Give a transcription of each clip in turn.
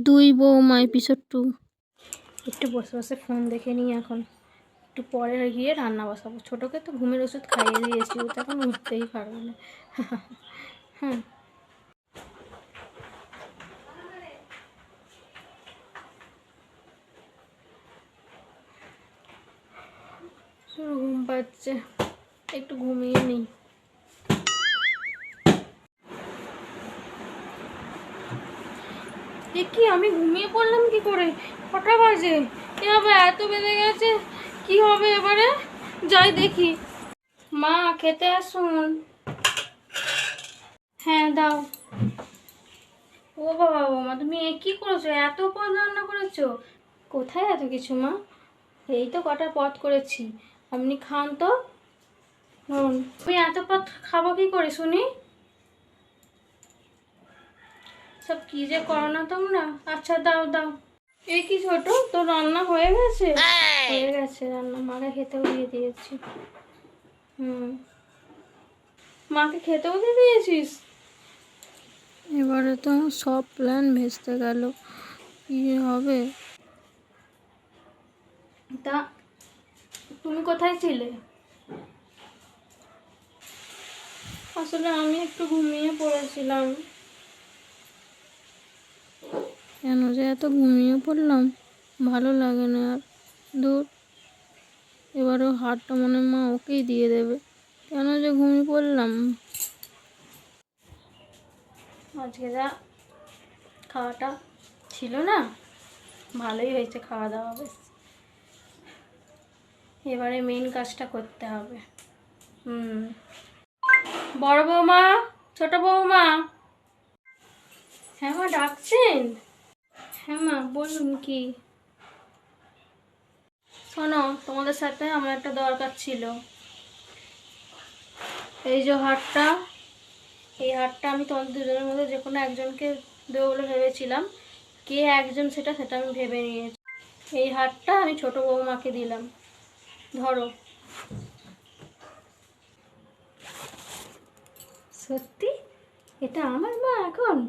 দুই বৌমা এপিসোড 2। একটু বসে বসে ফোন দেখে নিই এখন, একটু পরে গিয়ে রান্না বসাবো। ছোটোকে তো ঘুমের ওষুধ খাইয়ে দিয়েছি, ও তো এখন উঠতেই পারবে না। হ্যাঁ, ঘুম পাচ্ছে, একটু ঘুমিয়ে নিই। কি আমি ঘুমিয়ে পড়লাম কি করে? কটা বাজে? এভাবে এত বেজে গেছে, কি হবে এবারে? যাই দেখি। মা খেতে আসুন। হ্যাঁ দাও। ও বাবা মা, তুমি কি করেছো? এত পদ রান্না করেছো? কোথায় এত কিছু মা? এই তো কটা পদ করেছি, আপনি খান তো। আমি এত পদ খাবো কি করে শুনি? সব কি যে করো না তোমরা। আচ্ছা দাও দাও। এই কি ছোট, তোর রান্না হয়ে গেছে? হয়ে গেছে রান্না, মাকে খেতেও দিয়ে দিয়েছি। মাকে খেতেও দিয়ে দিয়েছিস? এবারে তো সব প্ল্যান ভেস্তে গেল, কি হবে? তা তুমি কোথায় ছিলে? আসলে আমি একটু ঘুমিয়ে পড়েছিলাম। কেন যে এত ঘুমিয়ে পড়লাম, ভালো লাগে না আর। দূর, এবারেও হাতটা মনে মা ওকেই দিয়ে দেবে। কেন যে ঘুমিয়ে পড়লাম। আজকে যা খাওয়াটা ছিল না, ভালোই হয়েছে খাওয়া দাওয়া বেশ। এবারে মেন কাজটা করতে হবে। বড় বৌমা, ছোট বৌমা। হ্যাঁ মা, ডাকছেন? হ্যাঁ মা বলুন কি? শোনো, তোমাদের সাথে আমার একটা দরকার ছিল। এই যে হারটা, এই হারটা আমি তোমাদের দুজনের মধ্যে যে কোনো একজনকে দেবো বলে ভেবেছিলাম। কে একজন সেটা আমি ভেবে নিয়েছি। এই হারটা আমি ছোট বৌমাকে দিলাম, ধরো। সত্যি এটা আমার মা এখন?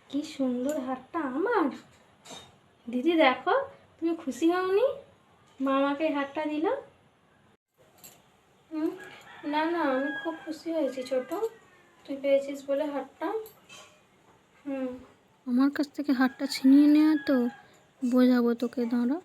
কি সুন্দর হারটা আমার। দিদি দেখো, তুমি খুশি হওনি? মা আমাকে হারটা দিল। না না, আমি খুব খুশি হয়েছি ছোট, তুই পেয়েছিস বলে হারটা। আমার কাছ থেকে হারটা ছিনিয়ে নেওয়া তো, বোঝাবো তোকে, দাঁড়া।